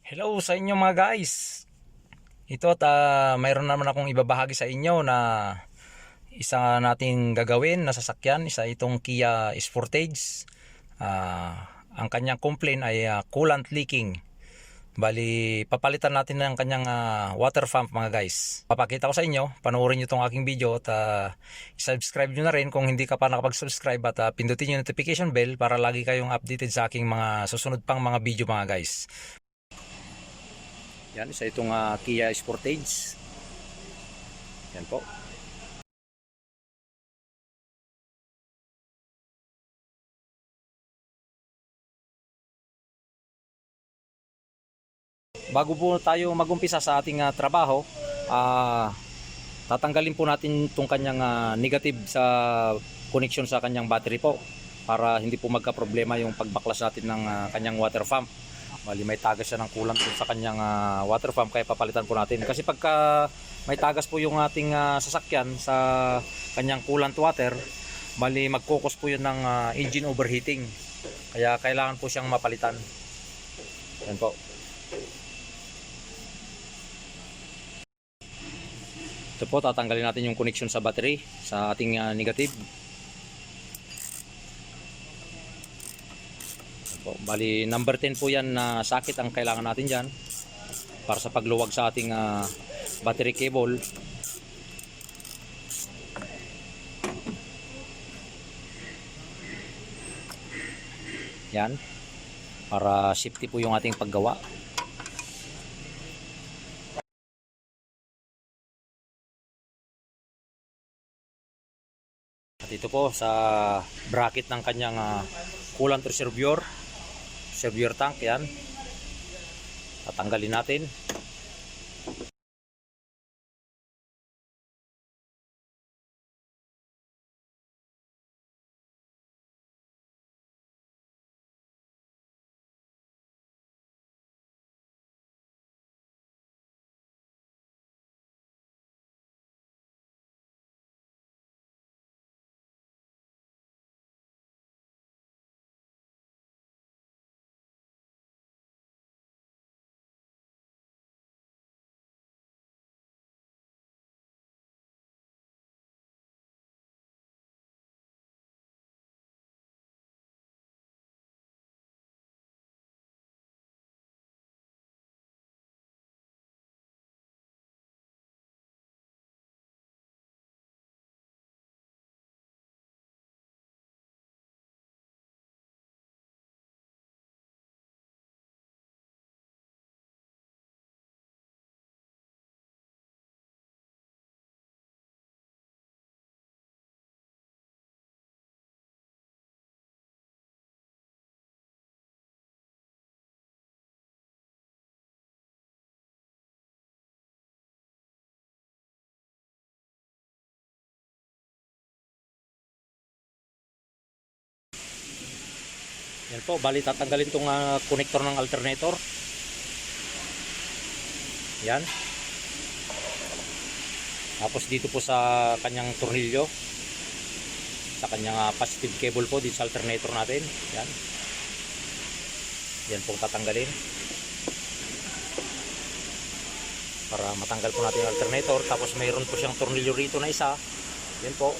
Hello sa inyo mga guys. Ito at mayroon naman akong ibabahagi sa inyo na isa nating gagawin na sasakyan, isa itong Kia Sportage. Ang kanyang complaint ay coolant leaking. Bali, papalitan natin ng kanyang water pump mga guys. Papakita ko sa inyo, panoorin nyo itong aking video at subscribe nyo na rin kung hindi ka pa nakapag-subscribe at pindutin yung notification bell para lagi kayong updated sa aking mga susunod pang mga video mga guys. Yan, isa itong Kia Sportage. Yan po. Bago po tayo magumpisa sa ating trabaho, tatanggalin po natin itong kanyang negative sa connection sa kanyang battery po para hindi po magka-problema yung pagbaklas natin ng kanyang water pump. Bali may tagas siya ng coolant sa kanyang water pump kaya papalitan po natin. Kasi pagka may tagas po yung ating sasakyan sa kanyang coolant water, bali magkukos po yun ng engine overheating. Kaya kailangan po siyang mapalitan. Yan po. Ito po, tatanggalin natin yung connection sa battery sa ating negative. Po, bali number 10 po yan na socket ang kailangan natin dyan para sa pagluwag sa ating battery cable. Yan, para safety po yung ating paggawa. At ito po sa bracket ng kanyang coolant reservoir tank, yan tatanggalin natin. Yan po, bali tatanggalin tong connector ng alternator. Yan. Tapos dito po sa kanyang tornilyo, sa kanyang positive cable po dito sa alternator natin. Yan. Yan po tatanggalin. Para matanggal po natin yung alternator. Tapos mayroon po siyang tornilyo rito na isa. Yan po.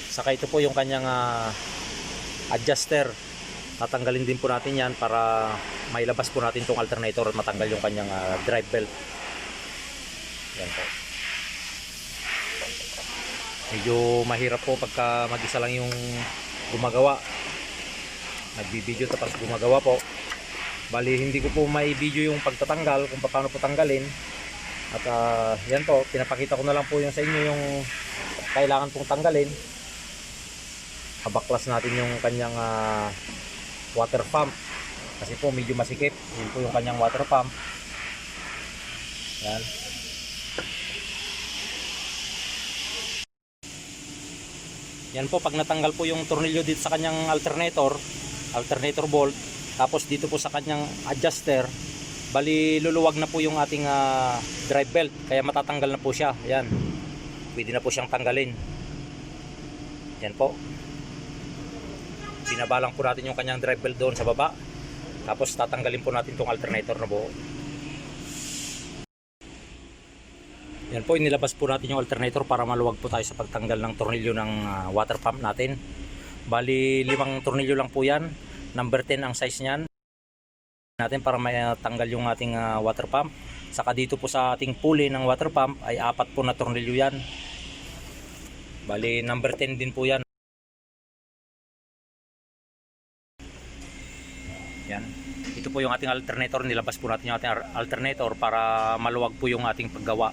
Saka ito po yung kanyang adjuster. Tatanggalin din po natin yan para mailabas po natin itong alternator at matanggal yung kanyang drive belt. Yan po. Medyo mahirap po pagka mag-isa lang yung gumagawa. Nagbibideo tapos gumagawa po. Bali hindi ko po may video yung pagtatanggal kung paano po tanggalin. At yan po, pinapakita ko na lang po yung sa inyo yung kailangan pong tanggalin. Habaklas natin yung kanyang water pump kasi po medyo masikip. Yun po yung kanyang water pump. Yan. Yan po, pag natanggal po yung tornilyo dito sa kanyang alternator bolt, tapos dito po sa kanyang adjuster, bali luluwag na po yung ating drive belt, kaya matatanggal na po siya. Yan. pwede na po siyang tanggalin. Yan po. Binabalang po natin yung kanyang drive belt doon sa baba. Tapos tatanggalin po natin tong alternator na buo. Yan po, inilabas po natin yung alternator para maluwag po tayo sa pagtanggal ng tornilyo ng water pump natin. Bali 5 tornilyo lang po yan. Number 10 ang size niyan natin para matanggal yung ating water pump. Saka dito po sa ating pulley ng water pump ay 4 po na tornilyo yan. Bali number 10 din po yan. Yan. Ito po yung ating alternator. Nilabas po natin yung ating alternator para maluwag po yung ating paggawa.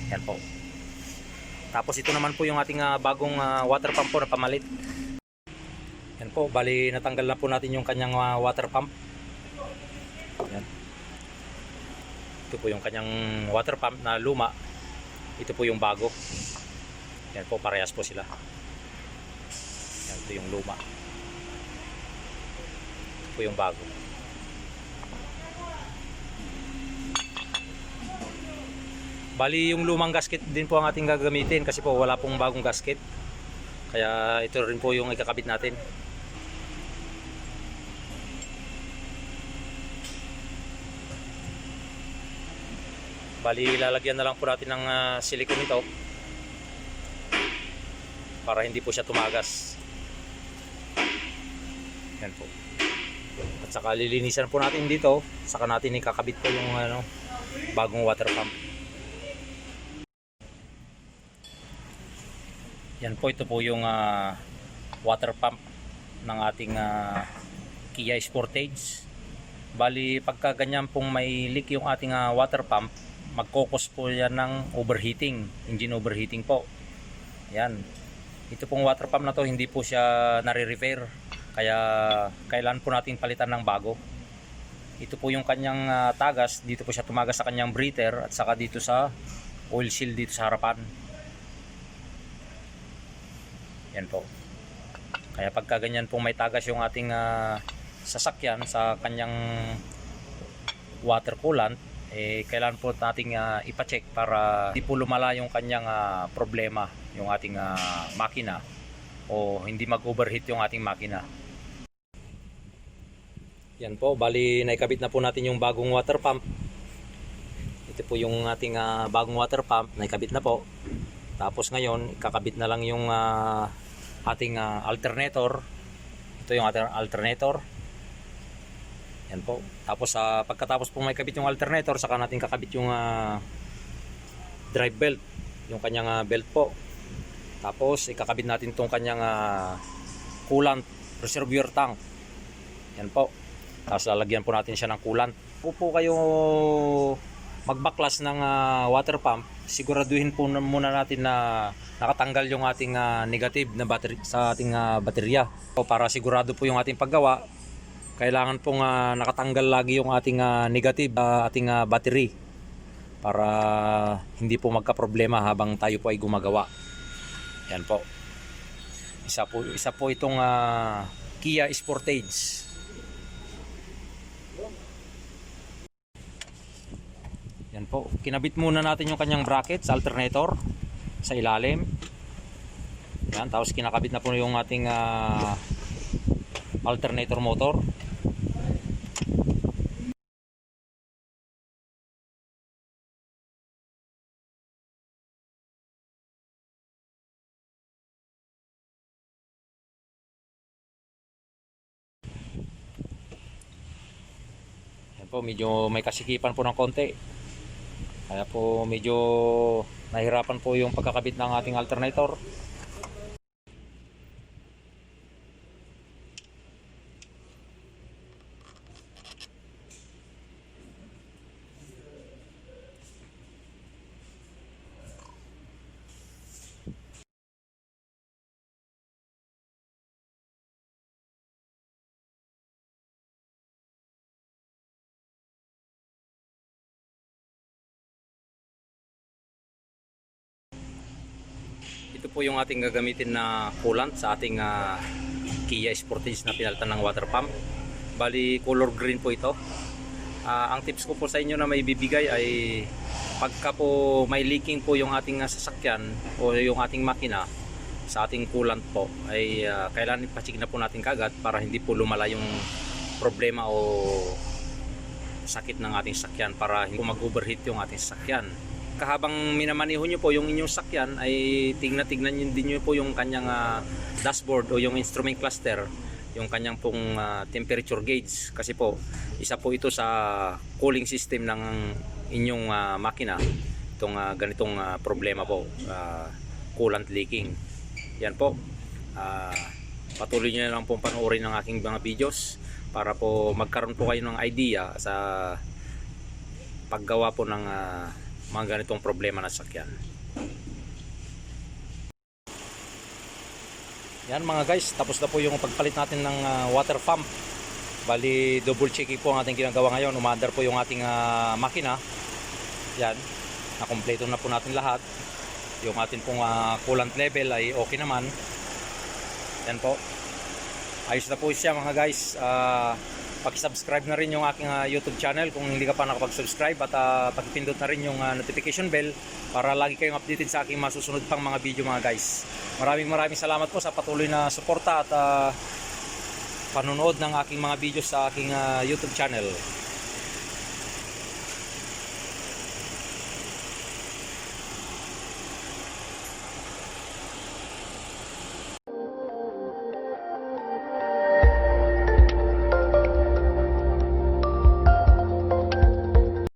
Yan po. Tapos ito naman po yung ating bagong water pump po na pamalit. Yan po, bali natanggal na po natin yung kanyang water pump. Yan. Ito po yung kanyang water pump na luma. Ito po yung bago. Yan po, parehas po sila. Yan po yung luma. Ito po yung bago. Bali yung lumang gasket din po ang ating gagamitin kasi po wala pong bagong gasket. Kaya ito rin po yung ikakabit natin. Bali lalagyan na lang po natin ng silicone ito para hindi po siya tumagas. Yan po. At saka lilinisan po natin dito, saka natin ikakabit po yung bagong water pump. Yan po, ito po yung water pump ng ating Kia Sportage. Bali pagka ganyan pong may leak yung ating water pump, magkokos po yan ng overheating, engine overheating po. Yan. Ito pong water pump na to hindi po siya nare-repair, kaya kailangan po natin palitan ng bago. Ito po yung kanyang tagas, dito po siya tumagas sa kanyang breather at saka dito sa oil seal dito sa harapan. Yan po. Kaya pagka ganyan pong may tagas yung ating sasakyan sa kanyang water coolant, kailangan po nating ipacheck para hindi po lumala yung kanyang problema, yung ating makina, o hindi mag-overheat yung ating makina. Yan po, bali naikabit na po natin yung bagong water pump. Ito po yung ating bagong water pump, naikabit na po. Tapos ngayon, kakabit na lang yung ating alternator. Ito yung ating alternator. Yan po. Tapos pagkatapos po may kabit yung alternator, saka natin kakabit yung drive belt, yung kanyang belt po. Tapos ikakabit natin tong kanyang coolant reservoir tank. Yan po. Tapos lalagyan po natin siya ng coolant. Po kayo magbaklas ng water pump, siguraduhin po muna natin na nakatanggal yung ating negative na battery sa ating baterya. So, para sigurado po yung ating paggawa, kailangan pong nakatanggal lagi yung ating negative ating battery para hindi po magka-problema habang tayo po ay gumagawa. Yan po. Isa po itong Kia Sportage. Yan po. Kinabit muna natin yung kanyang bracket sa alternator sa ilalim. Yan, tapos kinakabit na po yung ating alternator motor. Yan po, medyo may kasikipan po ng konti. Kaya po medyo nahirapan po yung pagkakabit ng ating alternator. Ito po yung ating gagamitin na coolant sa ating Kia Sportage na pinalitan ng water pump. Bali color green po ito. Ang tips ko po sa inyo na may bibigay ay pagka po may leaking po yung ating sasakyan o yung ating makina sa ating coolant po ay kailangan ipacheck na po natin kagad para hindi po lumala yung problema o sakit ng ating sasakyan, para hindi po mag-overheat yung ating sasakyan. Kahabang minamaneho nyo po yung inyong sasakyan ay tignan nyo din nyo po yung kanyang dashboard o yung instrument cluster, yung kanyang pong temperature gauge, kasi po isa po ito sa cooling system ng inyong makina, itong ganitong problema po, coolant leaking. Yan po, patuloy nyo lang pong panoorin ng aking mga videos para po magkaroon po kayo ng idea sa paggawa po ng mga ganitong problema na sasakyan. Yan mga guys, tapos na po yung pagpalit natin ng water pump. Bali double checking po ang ating ginagawa ngayon. Umaandar po yung ating makina. Yan, nakompleto na po natin lahat. Yung ating pong coolant level ay okay naman. Yan po, ayos na po siya mga guys. Paki-subscribe na rin yung aking YouTube channel kung hindi ka pa nakapag-subscribe, at paki-pindot na rin yung notification bell para lagi kayong updated sa aking masusunod pang mga video mga guys. Maraming salamat po sa patuloy na suporta at panonood ng aking mga videos sa aking YouTube channel.